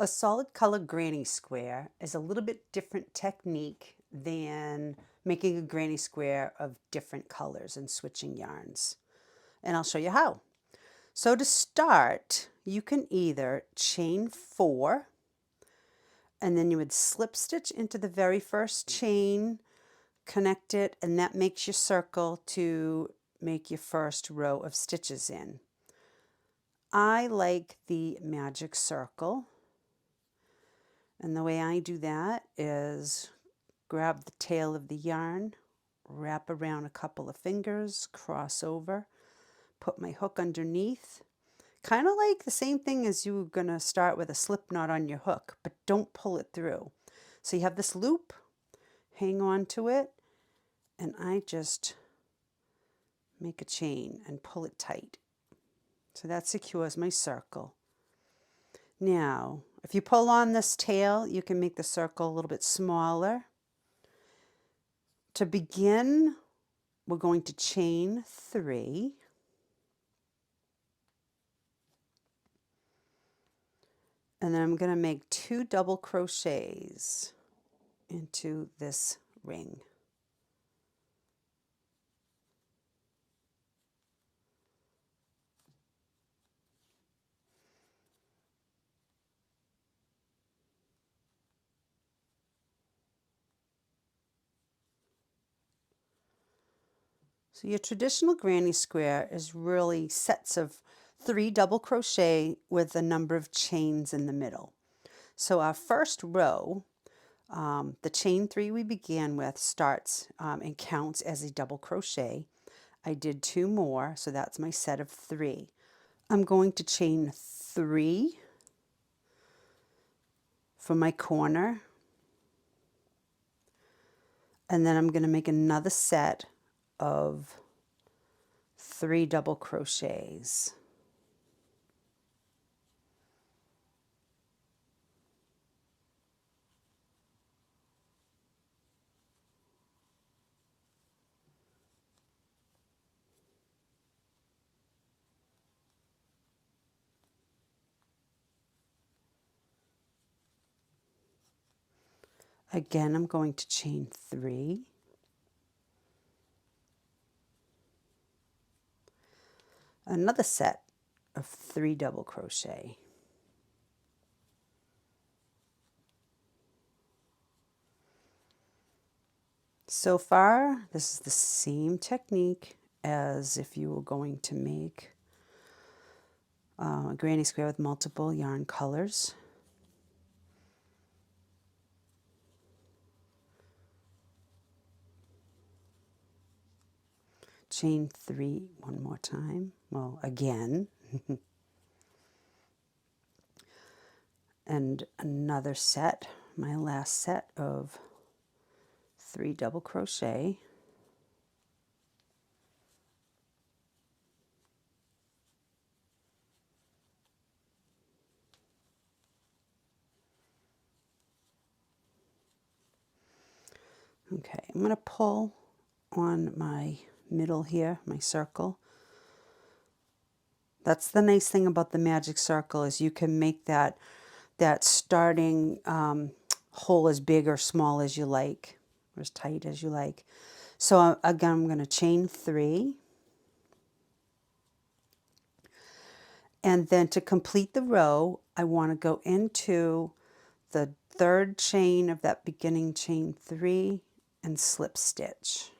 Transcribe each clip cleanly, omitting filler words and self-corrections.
A solid color granny square is a little bit different technique than making a granny square of different colors and switching yarns. And I'll show you how. So to start, you can either chain 4 and then you would slip stitch into the very first chain, connect it, and that makes your circle to make your first row of stitches in. I like the magic circle. And the way I do that is grab the tail of the yarn, wrap around a couple of fingers, cross over, put my hook underneath. Kind of like the same thing as you were going to start with a slip knot on your hook, but don't pull it through. So you have this loop, hang on to it, and I just make a chain and pull it tight. So that secures my circle. Now, if you pull on this tail, you can make the circle a little bit smaller. To begin, we're going to chain 3. And then I'm going to make 2 double crochets into this ring. So your traditional granny square is really sets of 3 double crochet with a number of chains in the middle. So our first row, the chain 3 we began with starts and counts as a double crochet. I did 2 more, so that's my set of 3. I'm going to chain 3 for my corner, and then I'm going to make another set of 3 double crochets. Again, I'm going to chain 3. Another set of 3 double crochet. So far, this is the same technique as if you were going to make a granny square with multiple yarn colors. Chain 3 one more time, well, again, and another set, my last set of 3 double crochet. Okay, I'm going to pull on my middle here, my circle. That's the nice thing about the magic circle is you can make that starting hole as big or small as you like, or as tight as you like. So again, I'm going to chain 3. And then to complete the row, I want to go into the 3rd chain of that beginning chain 3 and slip stitch.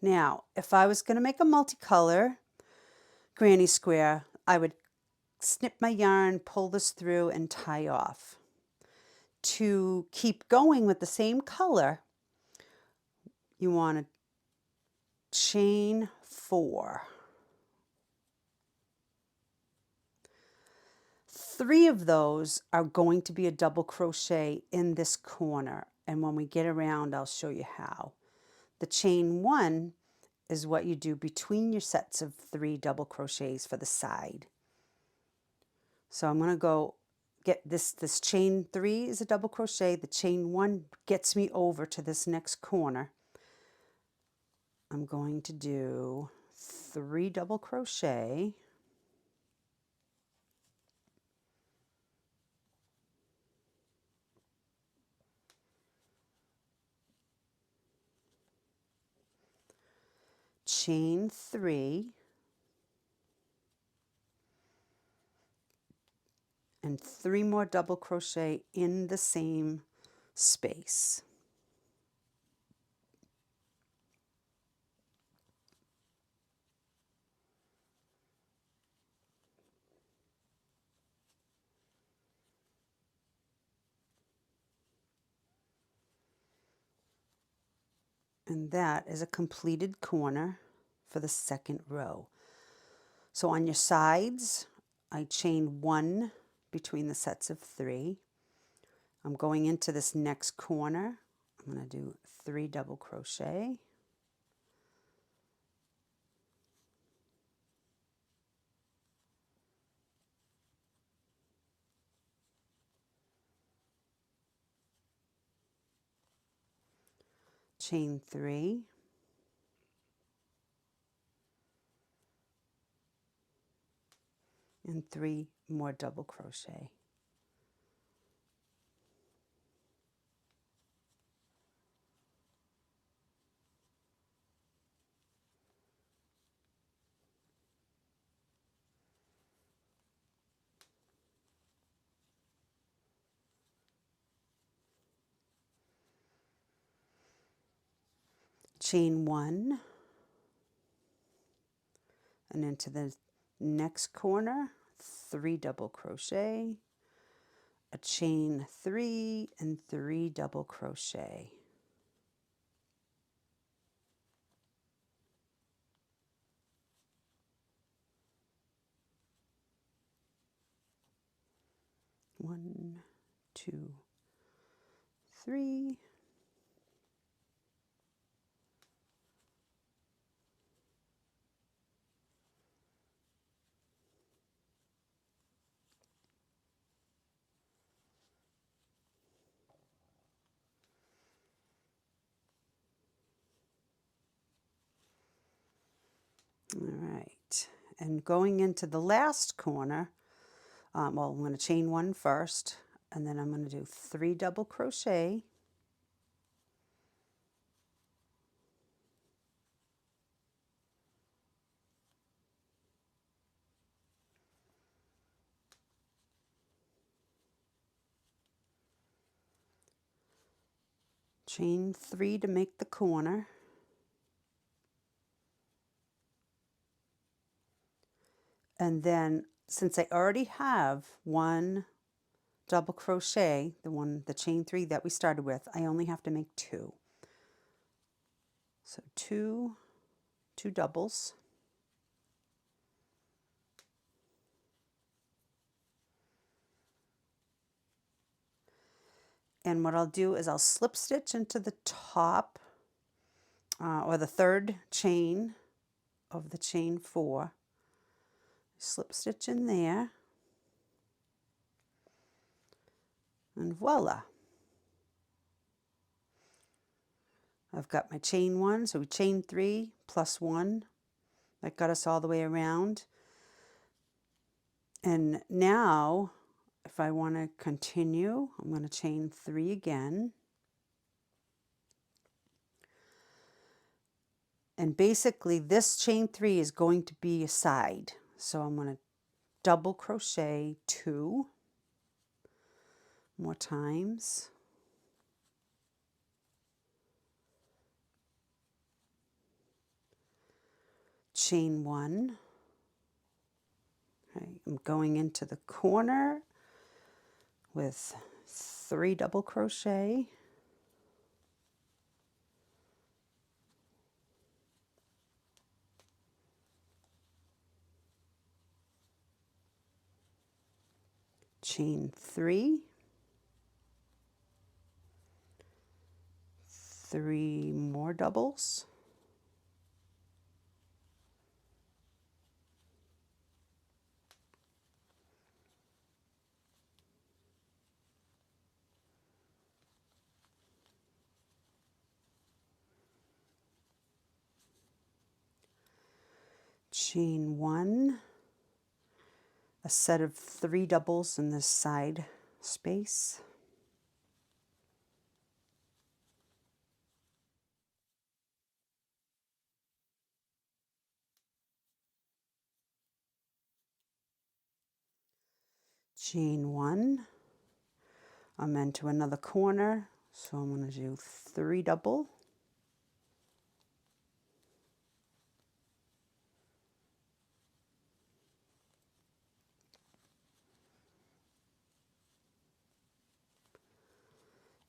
Now, if I was going to make a multicolor granny square, I would snip my yarn, pull this through, and tie off. To keep going with the same color, you want to chain 4. 3 of those are going to be a double crochet in this corner, and when we get around, I'll show you how. The chain 1 is what you do between your sets of 3 double crochets for the side. So I'm going to go get this chain 3 is a double crochet. The chain 1 gets me over to this next corner. I'm going to do 3 double crochet, chain 3, and 3 more double crochet in the same space. And that is a completed corner for the second row. So on your sides, I chain 1 between the sets of 3. I'm going into this next corner. I'm going to do 3 double crochet. Chain 3. And 3 more double crochet. Chain 1, and into the next corner, 3 double crochet, a chain 3, and 3 double crochet. One, 2, 3. All right, and going into the last corner, well, I'm going to chain 1 first, and then I'm going to do 3 double crochet, chain 3 to make the corner, and then since I already have 1 double crochet, the chain 3 that we started with, I only have to make 2. So two doubles, and what I'll do is I'll slip stitch into the top or the third chain of the chain 4, slip stitch in there, and voila, I've got my chain 1, so we chain 3 plus 1, that got us all the way around. And now if I want to continue, I'm going to chain 3 again. And basically this chain 3 is going to be a side. So I'm going to double crochet 2 more times. Chain 1. Okay, I'm going into the corner with 3 double crochet. Chain 3. 3 more doubles. Chain 1, a set of 3 doubles in this side space. chain 1, I'm into another corner, so I'm going to do 3 double,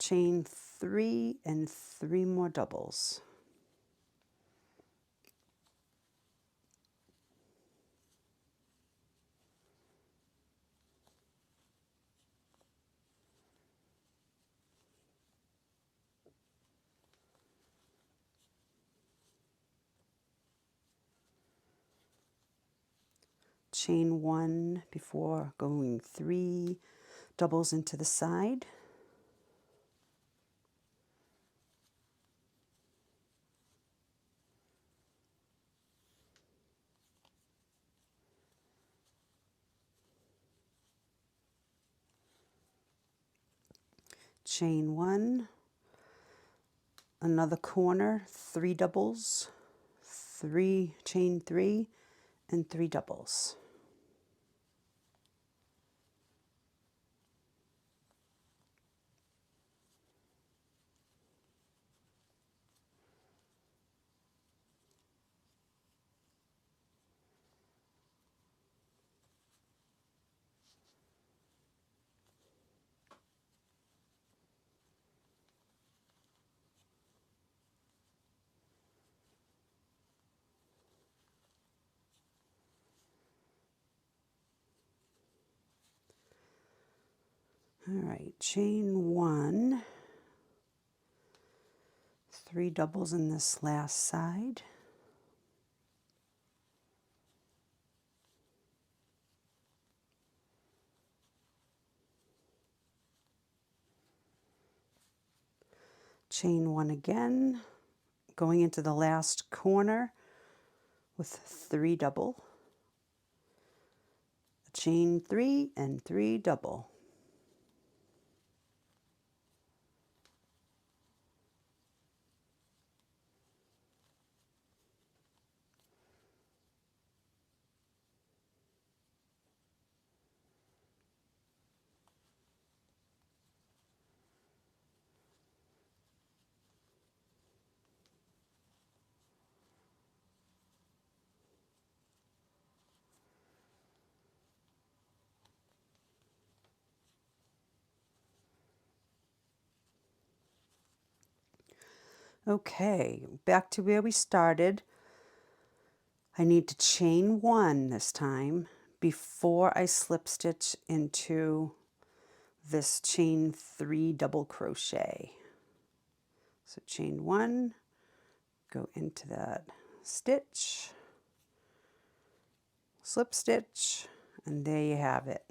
chain 3 and 3 more doubles. Chain 1 before going 3 doubles into the side. Chain 1, another corner, 3 doubles, 3 chain 3 and 3 doubles. All right, chain 1, 3 doubles in this last side. Chain 1 again, going into the last corner with 3 double, chain 3 and 3 double. Okay, back to where we started. I need to chain 1 this time before I slip stitch into this chain 3 double crochet. So chain 1, go into that stitch, slip stitch, and there you have it.